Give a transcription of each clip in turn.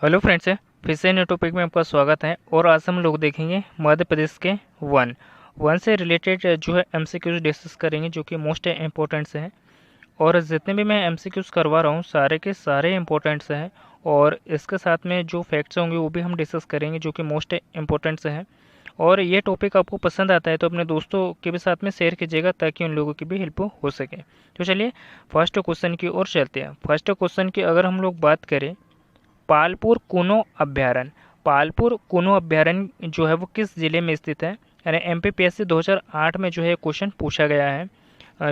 Hello friends, फिर से नए टॉपिक में आपका स्वागत है। और आज हम लोग देखेंगे मध्य प्रदेश के वन वन से रिलेटेड जो है एमसीक्यूज डिस्कस करेंगे, जो कि मोस्ट इम्पोर्टेंट्स हैं। और जितने भी मैं एमसीक्यूज करवा रहा हूँ सारे के सारे इम्पोर्टेंट्स हैं। और इसके साथ में जो फैक्ट्स होंगे वो भी हम डिस्कस करेंगे, जो कि मोस्ट इम्पोर्टेंट्स हैं। और ये टॉपिक आपको पसंद आता है तो अपने दोस्तों के भी साथ में शेयर कीजिएगा, ताकि उन लोगों की भी हेल्प हो सके। तो चलिए फर्स्ट क्वेश्चन की ओर चलते हैं। फर्स्ट क्वेश्चन की अगर हम लोग बात करें, पालपुर कुनो अभ्यारण्य। पालपुर कुनो अभ्यारण्य जो है वो किस जिले में स्थित है? यानी एमपीपीएससी 2008 में जो है क्वेश्चन पूछा गया है।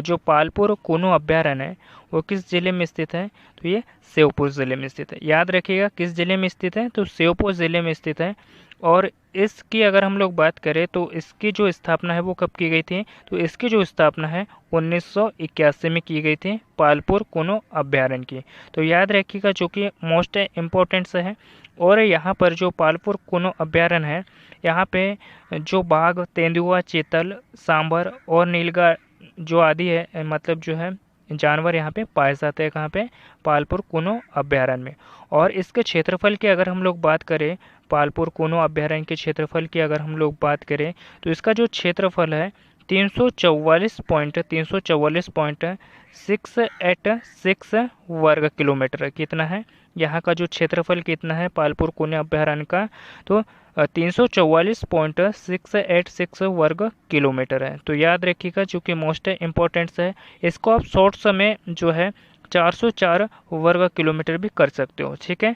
जो पालपुर कुनो अभ्यारण्य है वो किस जिले में स्थित है? तो ये श्योपुर जिले में स्थित है। याद रखिएगा किस जिले में स्थित है, तो श्योपुर जिले में स्थित है। और इसकी अगर हम लोग बात करें तो इसकी जो स्थापना है वो कब की गई थी? तो इसकी जो स्थापना है 1981 में की गई थी, पालपुर कुनो अभ्यारण्य की। तो याद रखिएगा, जो कि मोस्ट इम्पोर्टेंट्स है। और यहाँ पर जो पालपुर कुनो अभ्यारण्य है, यहाँ पे जो बाघ, तेंदुआ, चीतल, सांभर और नीलगाय जो आदि है, मतलब जो है जानवर यहाँ पे पाए जाते हैं। कहाँ पे? पालपुर कुनो अभ्यारण्य में। और इसके क्षेत्रफल की अगर हम लोग बात करें, पालपुर कुनो अभ्यारण्य के क्षेत्रफल की अगर हम लोग बात करें, तो इसका जो क्षेत्रफल है 344.686 वर्ग किलोमीटर कितना है? यहाँ का जो क्षेत्रफल कितना है पालपुर कुनो अभ्यारण्य का? तो 344.686 वर्ग किलोमीटर है। तो याद रखिएगा, जो कि मोस्ट इम्पोर्टेंट्स है। इसको आप शॉर्ट समय जो है 404 वर्ग किलोमीटर भी कर सकते हो, ठीक है।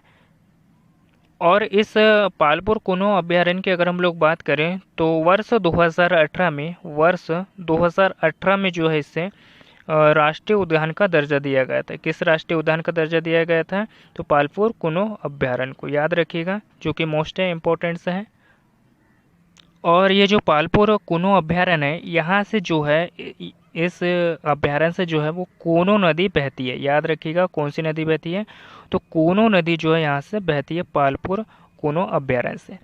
और इस पालपुर कुनो अभ्यारण्य की अगर हम लोग बात करें तो वर्ष 2018 में जो है इसे राष्ट्रीय उद्यान का दर्जा दिया गया था। किस राष्ट्रीय उद्यान का दर्जा दिया गया था? तो पालपुर कुनो अभ्यारण्य को। याद रखिएगा, जो कि मोस्ट इम्पोर्टेंट्स है। और ये जो पालपुर कुनो अभ्यारण्य है, यहाँ से जो है इस अभ्यारण्य से जो है वो कोनो नदी बहती है। याद रखिएगा कौन सी नदी बहती है? तो कोनो नदी जो है यहाँ से बहती है पालपुर कुनो अभ्यारण्य से।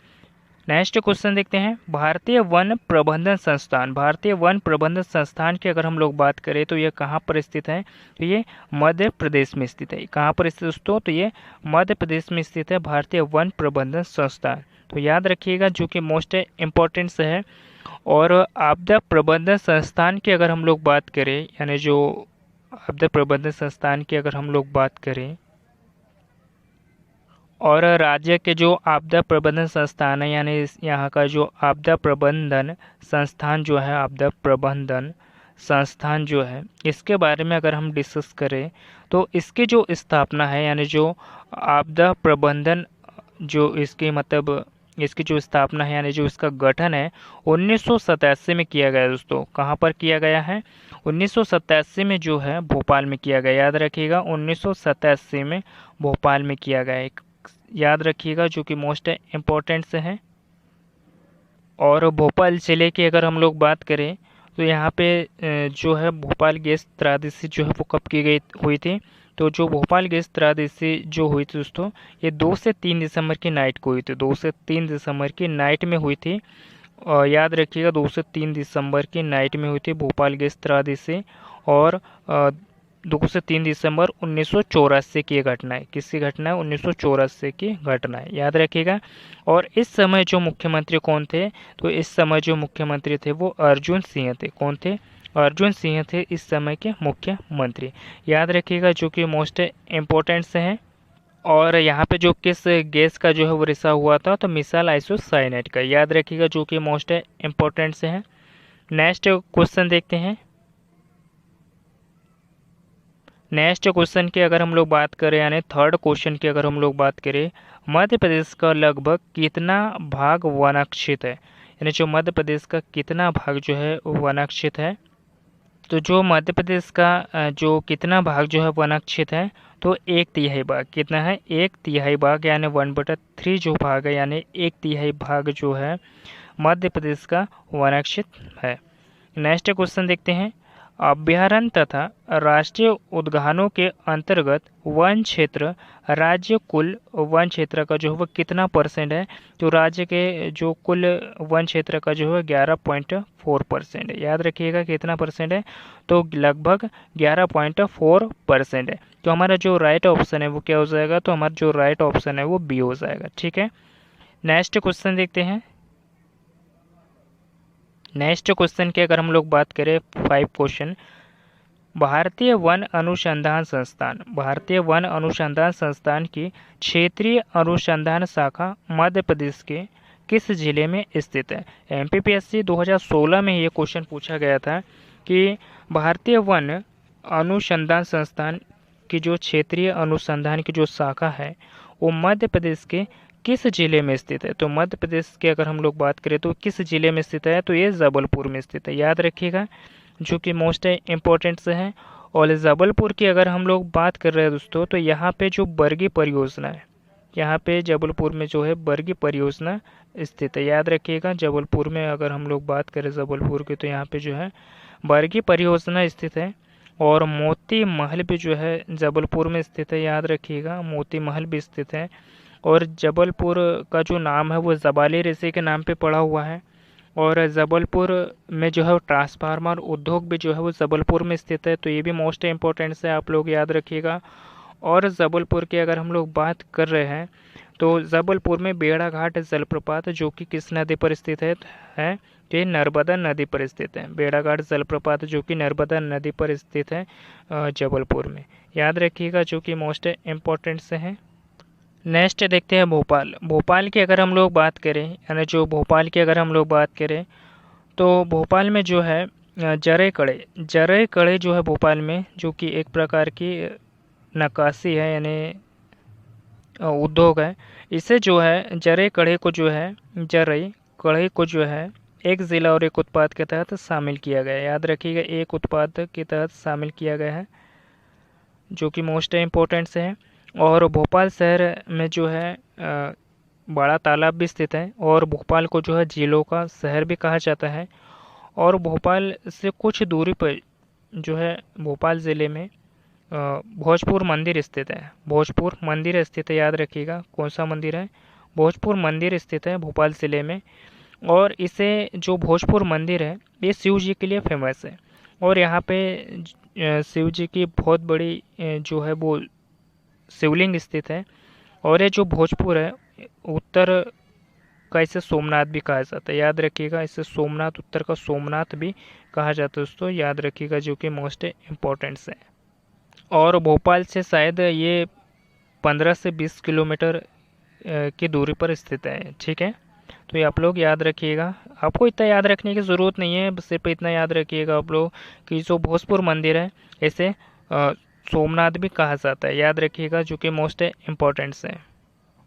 नेक्स्ट क्वेश्चन देखते हैं, भारतीय वन प्रबंधन संस्थान। भारतीय वन प्रबंधन संस्थान की अगर हम लोग बात करें तो ये कहाँ पर स्थित है? तो ये मध्य प्रदेश में स्थित है। कहाँ पर स्थित दोस्तों? तो ये मध्य प्रदेश में स्थित है भारतीय वन प्रबंधन संस्थान। तो याद रखिएगा, जो कि मोस्ट इम्पोर्टेंट्स है। और आपदा प्रबंधन संस्थान की अगर हम लोग बात करें, यानी जो आपदा प्रबंधन संस्थान की अगर हम लोग बात करें, और राज्य के जो आपदा प्रबंधन संस्थान है, यानी यहाँ का जो आपदा प्रबंधन संस्थान जो है, आपदा प्रबंधन संस्थान जो है, इसके बारे में अगर हम डिस्कस करें तो इसकी जो स्थापना है, यानी जो आपदा प्रबंधन जो इसकी मतलब इसकी जो स्थापना है, यानी जो इसका गठन है 1987 में किया गया है दोस्तों। कहाँ पर किया गया है? 1987 में जो है भोपाल में किया गया। याद रखिएगा 1987 में भोपाल में किया गया है। याद रखिएगा, जो कि मोस्ट इम्पोर्टेंट से है। और भोपाल जिले की अगर हम लोग बात करें तो यहाँ पे जो है भोपाल गैस त्रासदी जो है वो कब की गई हुई थी? तो जो भोपाल गैस त्रासदी जो हुई थी दोस्तों, ये 2 से 3 दिसंबर की नाइट को हुई थी। 2 से 3 दिसंबर की नाइट में हुई थी। और याद रखिएगा 2 से 3 दिसंबर की नाइट में हुई थी भोपाल गैस त्रासदी। और 2 से 3 दिसंबर 1984 की ये घटना है। किसकी घटना है? 1984 की घटना है। याद रखिएगा। और इस समय जो मुख्यमंत्री कौन थे? तो इस समय जो मुख्यमंत्री थे वो अर्जुन सिंह थे। कौन थे? अर्जुन सिंह थे इस समय के मुख्यमंत्री। याद रखिएगा, जो कि मोस्ट इम्पोर्टेंट से हैं। और यहाँ पे जो किस गैस का जो है वो रिसा हुआ था? तो मिसाइल आइसोसाइनेट का। याद रखिएगा, जो कि मोस्ट इम्पोर्टेंट से है। नेक्स्ट क्वेश्चन देखते हैं। नेक्स्ट क्वेश्चन की अगर हम लोग बात करें, यानी थर्ड क्वेश्चन की अगर हम लोग बात करें, मध्य प्रदेश का लगभग कितना भाग वनाक्षित है? यानी जो मध्य प्रदेश का कितना भाग जो है वनाक्षित है? तो जो मध्य प्रदेश का जो कितना भाग जो है वनाक्षित है, तो 1/3 भाग। कितना है? 1/3 भाग, यानी 1/3 जो भाग है, यानी 1/3 भाग जो है मध्य प्रदेश का वनाक्षित है। नेक्स्ट क्वेश्चन देखते हैं, अभ्यारण्य तथा राष्ट्रीय उद्यानों के अंतर्गत वन क्षेत्र राज्य कुल वन क्षेत्र का जो है वो कितना परसेंट है? तो राज्य के जो कुल वन क्षेत्र का जो है 11.4% है। याद रखिएगा कितना परसेंट है? तो लगभग 11.4% है। तो हमारा जो राइट ऑप्शन है वो क्या हो जाएगा? तो हमारा जो राइट ऑप्शन है वो बी हो जाएगा। ठीक है, नेक्स्ट क्वेश्चन देखते हैं। नेक्स्ट क्वेश्चन की अगर हम लोग बात करें 5 क्वेश्चन, भारतीय वन अनुसंधान संस्थान, भारतीय वन अनुसंधान संस्थान की क्षेत्रीय अनुसंधान शाखा मध्य प्रदेश के किस जिले में स्थित है? एमपीपीएससी 2016 में ये क्वेश्चन पूछा गया था कि भारतीय वन अनुसंधान संस्थान की जो क्षेत्रीय अनुसंधान की जो शाखा है वो मध्य प्रदेश के किस जिले में स्थित है? तो मध्य प्रदेश की अगर हम लोग बात करें तो किस जिले में स्थित है? तो ये जबलपुर में स्थित है। याद रखिएगा, जो कि मोस्ट इम्पोर्टेंट से है। और जबलपुर की अगर हम लोग बात कर रहे हैं दोस्तों, तो यहाँ पे जो बरगी परियोजना है, यहाँ पे जबलपुर में जो है बरगी परियोजना स्थित है। याद रखिएगा, जबलपुर में अगर हम लोग बात करें जबलपुर की, तो यहाँ पे जो है बरगी परियोजना स्थित है। और मोती महल भी जो है जबलपुर में स्थित है। याद रखिएगा, मोती महल भी स्थित है। और जबलपुर का जो नाम है वो जबाली ऋषि के नाम पे पड़ा हुआ है। और जबलपुर में जो है ट्रांसफार्मर उद्योग भी जो है वो जबलपुर में स्थित है। तो ये भी मोस्ट इम्पोर्टेंट है, आप लोग याद रखिएगा। और जबलपुर की अगर हम लोग बात कर रहे हैं तो जबलपुर में बेड़ाघाट जलप्रपात जो कि किस नदी पर स्थित है तो ये नर्मदा नदी पर स्थित है। बेड़ाघाट जलप्रपात जो कि नर्मदा नदी पर स्थित है जबलपुर में। याद रखिएगा, जो कि मोस्ट इम्पोर्टेंट से हैं। नेक्स्ट देखते हैं भोपाल। भोपाल की अगर हम लोग बात करें, यानी जो भोपाल की अगर हम लोग बात करें तो भोपाल में जो है जरई कड़े जो है भोपाल में, जो कि एक प्रकार की नक्काशी है, यानी उद्योग है। इसे जो है जरई कड़े को जो है जरई कड़े को जो है एक ज़िला और एक उत्पाद के तहत शामिल किया गया है। याद रखिएगा, एक उत्पाद के तहत शामिल किया गया है, जो कि मोस्ट इम्पोर्टेंट से है। और भोपाल शहर में जो है बड़ा तालाब भी स्थित है। और भोपाल को जो है झीलों का शहर भी कहा जाता है। और भोपाल से कुछ दूरी पर जो है भोपाल ज़िले में भोजपुर मंदिर स्थित है। भोजपुर मंदिर स्थित है। याद रखिएगा, कौन सा मंदिर है? भोजपुर मंदिर स्थित है भोपाल ज़िले में। और इसे जो भोजपुर मंदिर है ये शिव जी के लिए फेमस है। और यहाँ पे शिव जी की बहुत बड़ी जो है वो शिवलिंग स्थित है। और ये जो भोजपुर है उत्तर का इसे सोमनाथ भी कहा जाता है। याद रखिएगा, इसे सोमनाथ, उत्तर का सोमनाथ भी कहा जाता है दोस्तों। याद रखिएगा, जो कि मोस्ट इम्पोर्टेंट्स है। और भोपाल से शायद ये 15 से 20 किलोमीटर की दूरी पर स्थित है। ठीक है, तो ये आप लोग याद रखिएगा। आपको इतना याद रखने की ज़रूरत नहीं है, सिर्फ इतना याद रखिएगा आप लोग कि जो भोजपुर मंदिर है इसे सोमनाथ भी कहा जाता है। याद रखिएगा, जो कि मोस्ट इम्पोर्टेंट्स है।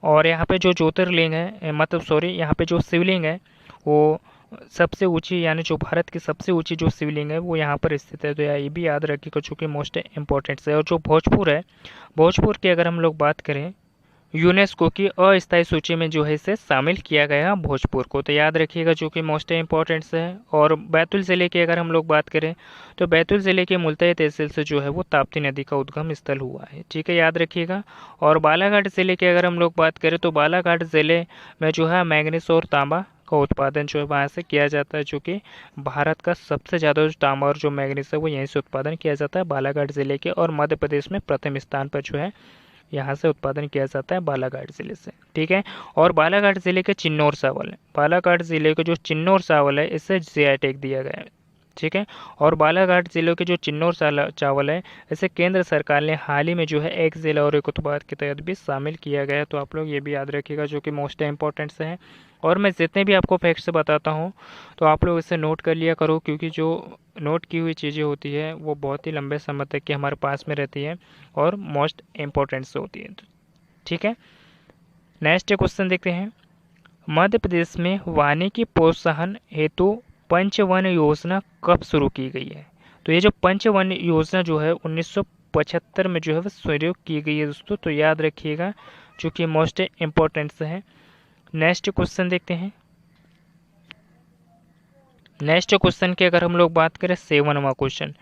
और यहाँ पे जो ज्योतिर्लिंग है, मतलब सॉरी, यहाँ पे जो शिवलिंग है वो सबसे ऊंची, यानी जो भारत की सबसे ऊंची जो शिवलिंग है वो यहाँ पर स्थित है। तो ये भी याद रखिएगा, चूँकि मोस्ट इम्पोर्टेंट है। और जो भोजपुर है, भोजपुर की अगर हम लोग बात करें, यूनेस्को की अस्थायी सूची में जो है इसे शामिल किया गया भोजपुर को। तो याद रखिएगा, जो कि मोस्ट इम्पोर्टेंट है। और बैतूल ज़िले की अगर हम लोग बात करें तो बैतूल ज़िले के मुल्ताई तहसील से जो है वो ताप्ती नदी का उद्गम स्थल हुआ है। ठीक है, याद रखिएगा। और बालाघाट ज़िले की अगर हम लोग बात करें तो बालाघाट ज़िले में जो है मैंगनीज और तांबा का उत्पादन जो है वहाँ से किया जाता है, जो कि भारत का सबसे ज़्यादा जो तांबा और जो मैंगनीज है वो यहीं से उत्पादन किया जाता है, बालाघाट ज़िले के। और मध्य प्रदेश में प्रथम स्थान पर जो है यहाँ से उत्पादन किया जाता है बालाघाट ज़िले से। ठीक है, और बालाघाट ज़िले के चिन्नौर चावल है, बालाघाट ज़िले के जो चिन्नौर चावल है इसे जीआई टैग दिया गया है। ठीक है, और बालाघाट ज़िले के जो चिन्नौर चावल है इसे केंद्र सरकार ने हाल ही में जो है एक ज़िला और एक उत्पाद के तहत भी शामिल किया गया है। तो आप लोग ये भी याद रखिएगा, जो कि मोस्ट इम्पोर्टेंट है। और मैं जितने भी आपको फैक्ट्स बताता हूँ तो आप लोग इसे नोट कर लिया करो, क्योंकि जो नोट की हुई चीज़ें होती है वो बहुत ही लंबे समय तक कि हमारे पास में रहती है और मोस्ट इम्पोर्टेंट होती है। ठीक है, नेक्स्ट क्वेश्चन देखते हैं। मध्य प्रदेश में वानिकी प्रोत्साहन हेतु पंचवन योजना कब शुरू की गई है? तो ये जो पंचवन योजना जो है 1975 में जो है वो शुरू की गई है दोस्तों। तो याद रखिएगा, जो कि मोस्ट इम्पोर्टेंट है। नेक्स्ट क्वेश्चन देखते हैं। नेक्स्ट क्वेश्चन की अगर हम लोग बात करें 7वां question,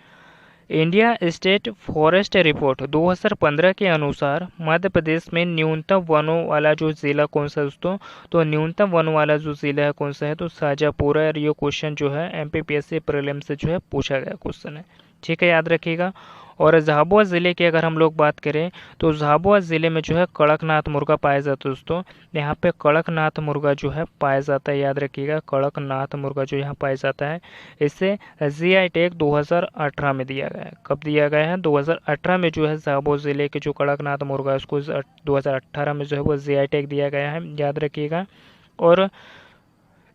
India state forest report 2015 के अनुसार मध्य प्रदेश में न्यूनतम वनों वाला जो ज़िला कौन सा है दोस्तों? तो न्यूनतम वन वाला जो ज़िला है कौन सा है? तो शाजापुर है। और ये क्वेश्चन जो है एमपीपीएससी प्रीलिम से जो है पूछा गया क्वेश्चन है, ठीक है, याद रखिएगा। और झाबुआ ज़िले की अगर हम लोग बात करें तो झाबुआ ज़िले में जो है कड़कनाथ मुर्गा पाया जाता है दोस्तों। यहाँ पे कड़कनाथ मुर्गा जो है पाया जाता है, याद रखिएगा, कड़कनाथ मुर्गा जो यहाँ पाया जाता है। इसे जीआई टैग 2018 में दिया गया है। कब दिया गया है? 2018 में जो है झाबुआ ज़िले के जो कड़कनाथ मुर्गा है उसको 2018 में जो है वो जीआई टैग दिया गया है, याद रखिएगा। और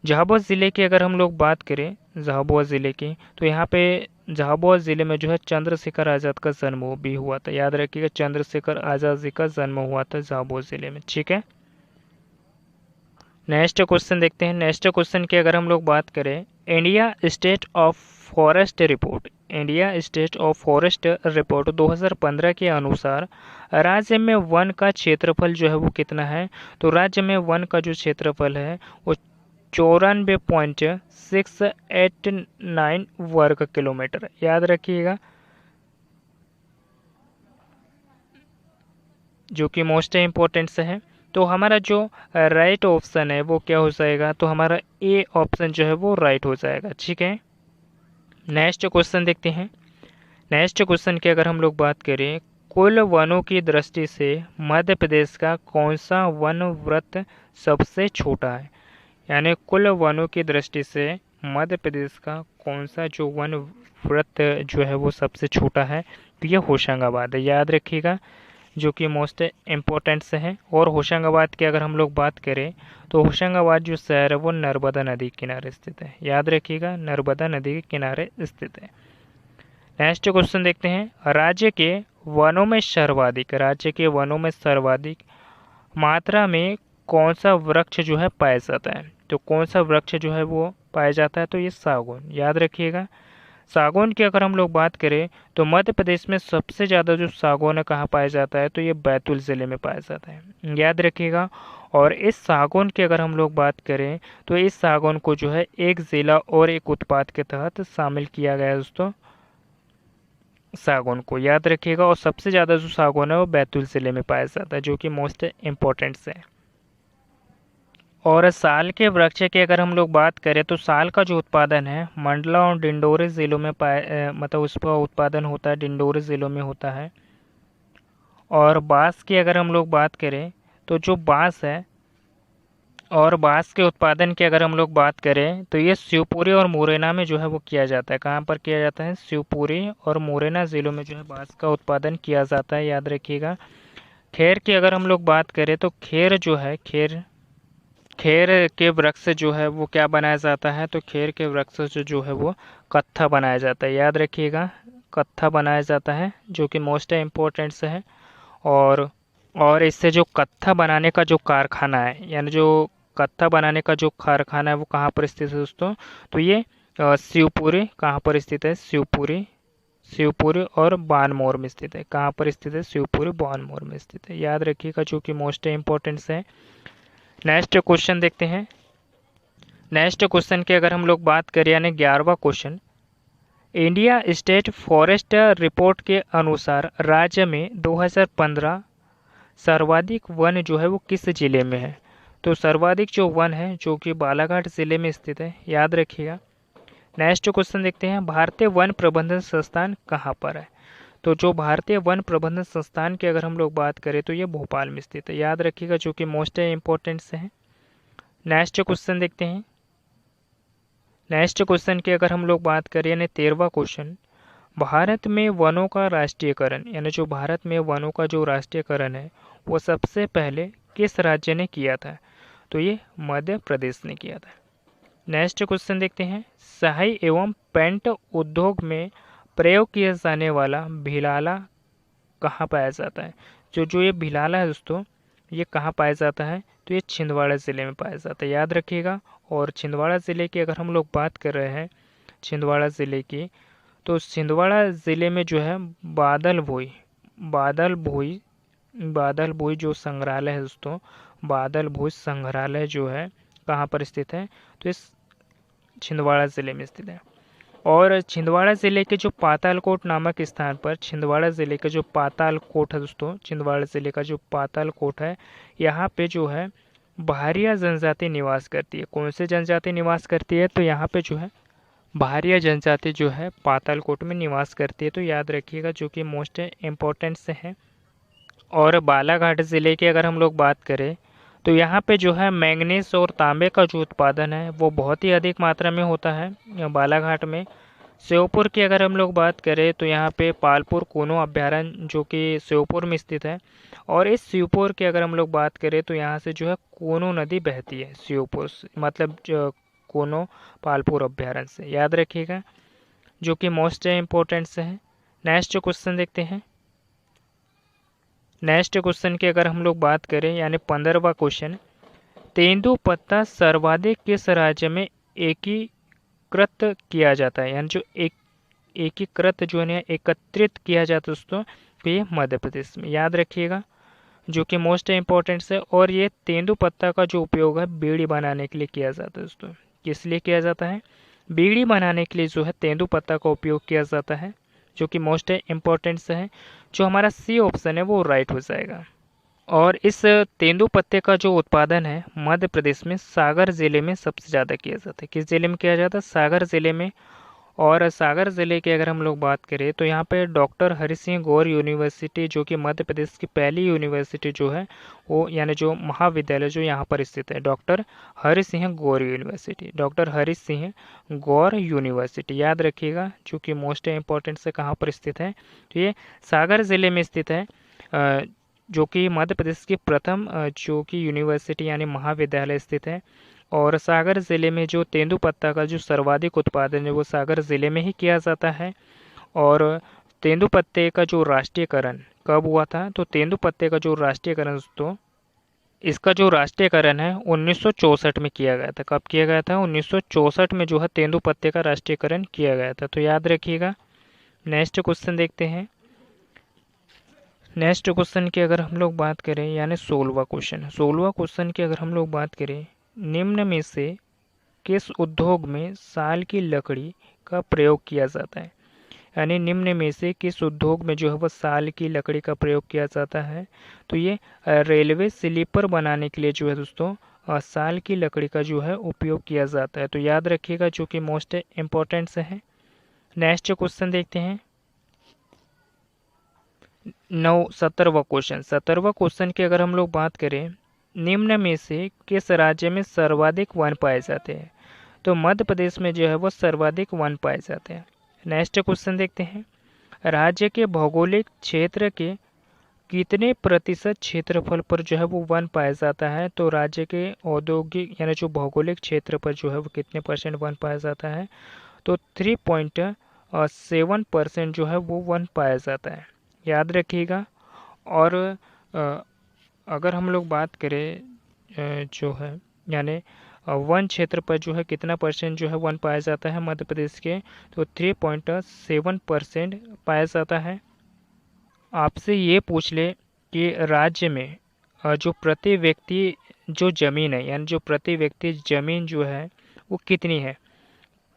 झाबुआ ज़िले की अगर हम लोग बात करें झाबुआ ज़िले की, तो यहाँ पे झाबुआ ज़िले में जो है चंद्रशेखर आज़ाद का जन्म भी हुआ था, याद रखिएगा, चंद्रशेखर आज़ाद जी का जन्म हुआ था झाबुआ ज़िले में, ठीक है। नेक्स्ट क्वेश्चन देखते हैं। नेक्स्ट क्वेश्चन की अगर हम लोग बात करें, India state of forest report, India state of forest report 2015 के अनुसार राज्य में वन का क्षेत्रफल जो है वो कितना है? तो राज्य में वन का जो क्षेत्रफल है वो 94.689 वर्ग किलोमीटर, याद रखिएगा, जो कि मोस्ट इम्पोर्टेंट से है। तो हमारा जो राइट ऑप्शन है वो क्या हो जाएगा? तो हमारा ए ऑप्शन जो है वो राइट हो जाएगा, ठीक है। नेक्स्ट क्वेश्चन देखते हैं। नेक्स्ट क्वेश्चन की अगर हम लोग बात करें, कुल वनों की दृष्टि से मध्य प्रदेश का कौन सा वन वृत्त सबसे छोटा है? यानी कुल वनों की दृष्टि से मध्य प्रदेश का कौन सा जो वन वृत्त जो है वो सबसे छोटा है? तो ये होशंगाबाद है, याद रखिएगा, जो कि मोस्ट इम्पोर्टेंट से है। और होशंगाबाद की अगर हम लोग बात करें तो होशंगाबाद जो शहर है वो नर्मदा नदी के किनारे स्थित है, याद रखिएगा, नर्मदा नदी के किनारे स्थित है। नेक्स्ट क्वेश्चन देखते हैं। राज्य के वनों में सर्वाधिक, राज्य के वनों में सर्वाधिक मात्रा में कौन सा वृक्ष जो है पाया जाता है? तो कौन सा वृक्ष जो है वो पाया जाता है? तो ये सागौन, याद रखिएगा। सागौन की अगर हम लोग बात करें तो मध्य प्रदेश में सबसे ज़्यादा जो सागौन है कहाँ पाया जाता है? तो ये बैतूल ज़िले में पाया जाता है, याद रखिएगा। और इस सागौन की अगर हम लोग बात करें तो इस सागौन को जो है एक ज़िला और एक उत्पाद के तहत शामिल किया गया है दोस्तों, सागौन को, याद रखिएगा। और सबसे ज़्यादा जो सागौन है वो बैतूल ज़िले में पाया जाता है, जो कि मोस्ट इम्पोर्टेंट है। और साल के वृक्ष की अगर हम लोग बात करें तो साल का जो उत्पादन है मंडला और डिंडोरी ज़िलों में मतलब उसका उत्पादन होता है, डिंडोरी ज़िलों में होता है। और बांस की अगर हम लोग बात करें तो जो बांस है और बांस के उत्पादन की अगर हम लोग बात करें तो ये शिवपुरी और मुरैना में जो है वो किया जाता है। कहाँ पर किया जाता है? शिवपुरी और मुरैना ज़िलों में जो है बांस का उत्पादन किया जाता है, याद रखिएगा। खेर की अगर हम लोग बात करें तो खेर जो है, खेर के वृक्ष जो है वो क्या बनाया जाता है? तो खेर के वृक्ष से जो है वो कत्था बनाया जाता है, याद रखिएगा, कत्था बनाया जाता है, जो कि मोस्ट इम्पोर्टेंट से है। और इससे जो कत्था बनाने का जो कारखाना है, यानी जो कत्था बनाने का जो कारखाना है वो कहाँ पर स्थित है दोस्तों? तो ये शिवपुरी, कहाँ पर स्थित है? शिवपुरी, शिवपुरी और बानमोर में स्थित है। कहाँ पर स्थित है? शिवपुरी बानमोर में स्थित है, याद रखिएगा, जो कि मोस्ट इम्पोर्टेंट है। नेक्स्ट क्वेश्चन देखते हैं। नेक्स्ट क्वेश्चन की अगर हम लोग बात करें यानी 11वां question, India state forest report के अनुसार राज्य में 2015 सर्वाधिक वन जो है वो किस जिले में है? तो सर्वाधिक जो वन है जो कि बालाघाट जिले में स्थित है, याद रखिएगा। नेक्स्ट क्वेश्चन देखते हैं। भारतीय वन प्रबंधन संस्थान कहाँ पर है? तो जो भारतीय वन प्रबंधन संस्थान की अगर हम लोग बात करें तो ये भोपाल में स्थित है, याद रखिएगा, जो कि मोस्ट इम्पोर्टेंट से है। नेक्स्ट क्वेश्चन देखते हैं। नेक्स्ट क्वेश्चन की अगर हम लोग बात करें यानी 13वां क्वेश्चन, भारत में वनों का राष्ट्रीयकरण, यानी जो भारत में वनों का जो राष्ट्रीयकरण है वो सबसे पहले किस राज्य ने किया था? तो ये मध्य प्रदेश ने किया था। नेक्स्ट क्वेश्चन देखते हैं। स्याही एवं पेंट उद्योग में प्रयोग किया जाने वाला भिलाला कहाँ पाया जाता है? जो ये भिलाला है दोस्तों, ये कहाँ पाया जाता है? तो ये छिंदवाड़ा ज़िले में पाया जाता है, याद रखिएगा। और छिंदवाड़ा ज़िले की अगर हम लोग बात कर रहे हैं छिंदवाड़ा ज़िले की, तो छिंदवाड़ा ज़िले में जो है बादल भोई जो संग्रहालय है दोस्तों, बादल भोई संग्रहालय जो है कहाँ पर स्थित है? तो इस छिंदवाड़ा ज़िले में स्थित है। और छिंदवाड़ा ज़िले के जो पातालकोट नामक स्थान पर, छिंदवाड़ा ज़िले का जो पातालकोट है दोस्तों, छिंदवाड़ा ज़िले का जो पातालकोट है, यहाँ पे जो है भारिया जनजाति निवास करती है। कौन सी जनजाति निवास करती है? तो यहाँ पे जो है भारिया जनजाति जो है पातालकोट में निवास करती है। तो याद रखिएगा, जो कि मोस्ट इम्पोर्टेंट से है। और बालाघाट ज़िले की अगर हम लोग बात करें तो यहाँ पे जो है मैंगनीज और तांबे का जो उत्पादन है वो बहुत ही अधिक मात्रा में होता है बालाघाट में। श्योपुर की अगर हम लोग बात करें तो यहाँ पे पालपुर कूनो अभ्यारण्य जो कि श्योपुर में स्थित है। और इस श्योपुर की अगर हम लोग बात करें तो यहाँ से जो है कूनो नदी बहती है श्योपुर से, मतलब कूनो पालपुर अभ्यारण्य से, याद रखिएगा, जो कि मोस्ट इम्पोर्टेंट से है। नेक्स्ट क्वेश्चन देखते हैं। नेक्स्ट क्वेश्चन की अगर हम लोग बात करें, यानी 15वां क्वेश्चन, तेंदुपत्ता सर्वाधिक किस राज्य में एकीकृत किया जाता है? यानी जो एकीकृत जो है एकत्रित किया जाता है दोस्तों, तो ये मध्य प्रदेश में, याद रखिएगा, जो कि मोस्ट इम्पोर्टेंट है। और ये तेंदुपत्ता का जो उपयोग है बीड़ी बनाने के लिए किया जाता है दोस्तों। किस लिए किया जाता है? बीड़ी बनाने के लिए जो है तेंदुपत्ता का उपयोग किया जाता है, जो कि मोस्ट इम्पोर्टेंट है। जो हमारा सी ऑप्शन है वो राइट हो जाएगा। और इस तेंदुपत्ते का जो उत्पादन है मध्य प्रदेश में सागर ज़िले में सबसे ज़्यादा किया जाता है। किस ज़िले में किया जाता है? सागर ज़िले में। और सागर ज़िले की अगर हम लोग बात करें तो यहाँ पे डॉक्टर हरि सिंह गौर यूनिवर्सिटी, जो कि मध्य प्रदेश की पहली यूनिवर्सिटी जो है वो, यानी जो महाविद्यालय जो यहाँ पर स्थित है, डॉक्टर हरि सिंह गौर यूनिवर्सिटी, डॉक्टर हरि सिंह गौर यूनिवर्सिटी, याद रखिएगा, जो कि मोस्ट इम्पोर्टेंट से कहाँ पर स्थित है? तो ये सागर ज़िले में स्थित है, जो कि मध्य प्रदेश की प्रथम जो कि यूनिवर्सिटी यानी महाविद्यालय स्थित है। और सागर ज़िले में जो तेंदुपत्ता का जो सर्वाधिक उत्पादन है वो सागर ज़िले में ही किया जाता है। और तेंदुपत्ते का जो राष्ट्रीयकरण कब हुआ था? तो तेंदुपत्ते का जो राष्ट्रीयकरण दोस्तों, इसका जो राष्ट्रीयकरण है 1964 में किया गया था। कब किया गया था? 1964 में जो है तेंदुपत्ते का राष्ट्रीयकरण किया गया था। तो याद रखिएगा। नेक्स्ट क्वेश्चन देखते हैं। नेक्स्ट क्वेश्चन की अगर हम लोग बात करें, यानी 16वां क्वेश्चन, 16वां क्वेश्चन की अगर हम लोग बात करें, निम्न में से किस उद्योग में साल की लकड़ी का प्रयोग किया जाता है? यानी निम्न में से किस उद्योग में जो है वह साल की लकड़ी का प्रयोग किया जाता है? तो ये रेलवे स्लीपर बनाने के लिए जो है दोस्तों साल की लकड़ी का जो है उपयोग किया जाता है। तो याद रखिएगा, जो कि मोस्ट इम्पोर्टेंट से है। नेक्स्ट क्वेश्चन देखते हैं। 17वां क्वेश्चन, 17वां क्वेश्चन की अगर हम लोग बात करें, निम्न में से किस राज्य में सर्वाधिक वन पाए जाते हैं? तो मध्य प्रदेश में जो है वो सर्वाधिक वन पाए जाते हैं। नेक्स्ट क्वेश्चन देखते हैं। राज्य के भौगोलिक क्षेत्र के कितने प्रतिशत क्षेत्रफल पर जो है वो वन पाया जाता है? तो राज्य के औद्योगिक यानी जो भौगोलिक क्षेत्र पर जो है वो कितने परसेंट वन पाया जाता है? तो 3.7% जो है वो वन पाया जाता है, याद रखिएगा। और अगर हम लोग बात करें जो है यानी वन क्षेत्र पर जो है कितना परसेंट जो है वन पाया जाता है मध्य प्रदेश के? तो 3.7% पाया जाता है। आपसे ये पूछ ले कि राज्य में जो प्रति व्यक्ति जो ज़मीन है, यानी जो प्रति व्यक्ति ज़मीन जो है वो कितनी है?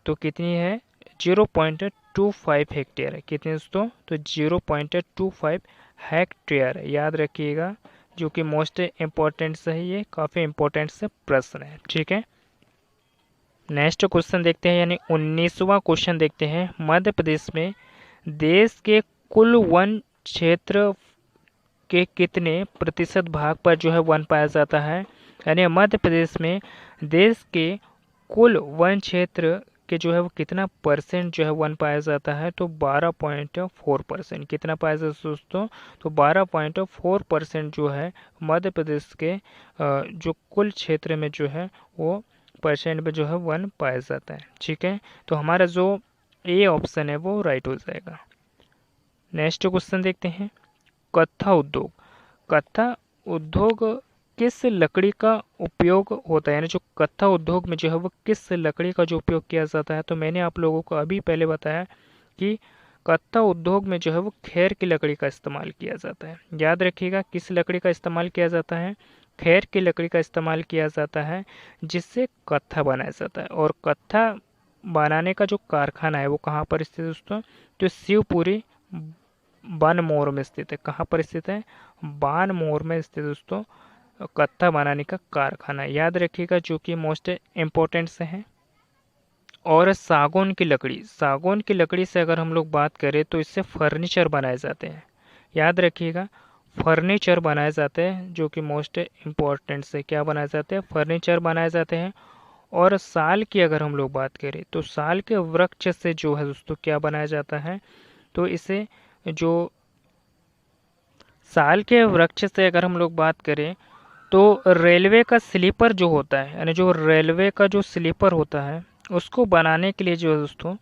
तो कितनी है? 0.25 हेक्टेयर है। कितने दोस्तों? तो 0.25 हेक्टेयर, याद रखिएगा, जो कि मोस्ट इम्पोर्टेंट से है, ये काफ़ी इम्पोर्टेंट से प्रश्न है, ठीक है। नेक्स्ट क्वेश्चन देखते हैं, यानी 19वां क्वेश्चन देखते हैं। मध्य प्रदेश में देश के कुल वन क्षेत्र के कितने प्रतिशत भाग पर जो है वन पाया जाता है? यानी मध्य प्रदेश में देश के कुल वन क्षेत्र के जो है वो कितना परसेंट जो है वन पाया जाता है? तो 12.4%। कितना पाया जाता है दोस्तों? तो 12.4% जो है मध्य प्रदेश के जो कुल क्षेत्र में जो है वो परसेंट में जो है वन पाया जाता है, ठीक है। तो हमारा जो ए ऑप्शन है वो राइट हो जाएगा। नेक्स्ट क्वेश्चन देखते हैं। कत्था उद्योग, कत्था उद्योग किस लकड़ी का उपयोग होता है? यानी जो कत्था उद्योग में जो है वो किस लकड़ी का जो उपयोग किया जाता है? तो मैंने आप लोगों को अभी पहले बताया कि कत्था उद्योग में जो है वो खैर की लकड़ी का इस्तेमाल किया जाता है। याद रखिएगा, किस लकड़ी का इस्तेमाल किया जाता है? खैर की लकड़ी का इस्तेमाल किया जाता है, जिससे कत्था बनाया जाता है। और कत्था बनाने का जो कारखाना है वो कहाँ पर स्थित है दोस्तों? तो शिवपुरी बानमोर में स्थित है। कहाँ पर स्थित है? बानमोर में स्थित दोस्तों कत्था बनाने का कारखाना, याद रखिएगा, जो कि मोस्ट इम्पोर्टेंट से है। और सागौन की लकड़ी, सागौन की लकड़ी से अगर हम लोग बात करें तो इससे फर्नीचर बनाए जाते हैं, याद रखिएगा, फर्नीचर बनाए जाते हैं, जो कि मोस्ट इम्पोर्टेंट से क्या बनाए जाते हैं? फर्नीचर बनाए जाते हैं। और साल की अगर हम लोग बात करें तो साल के वृक्ष से जो है दोस्तों क्या बनाया जाता है? तो इसे जो साल के वृक्ष से अगर हम लोग बात करें तो रेलवे का स्लीपर जो होता है, यानी जो रेलवे का जो स्लीपर होता है उसको बनाने के लिए जो है दोस्तों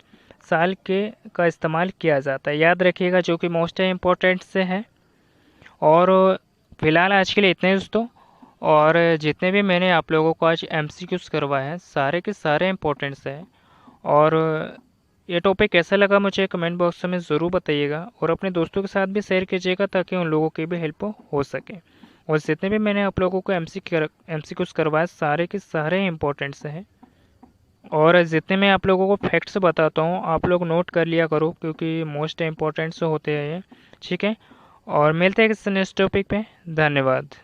साल के का इस्तेमाल किया जाता है, याद रखिएगा, जो कि मोस्ट इम्पोर्टेंट से है। और फिलहाल आज के लिए इतने ही दोस्तों। और जितने भी मैंने आप लोगों को आज एमसीक्यूज करवाए हैं सारे के सारे इम्पोर्टेंट्स हैं। और ये टॉपिक कैसा लगा मुझे कमेंट बॉक्स में ज़रूर बताइएगा, और अपने दोस्तों के साथ भी शेयर कीजिएगा ताकि उन लोगों की भी हेल्प हो सके। और जितने भी मैंने आप लोगों को एमसीक्यूज करवाए सारे के सारे इम्पोर्टेंट्स हैं। और जितने मैं आप लोगों को फैक्ट्स बताता हूँ आप लोग नोट कर लिया करो, क्योंकि मोस्ट इम्पोर्टेंट्स होते हैं ये, ठीक है। और मिलते हैं किसी नेक्स्ट टॉपिक पे। धन्यवाद।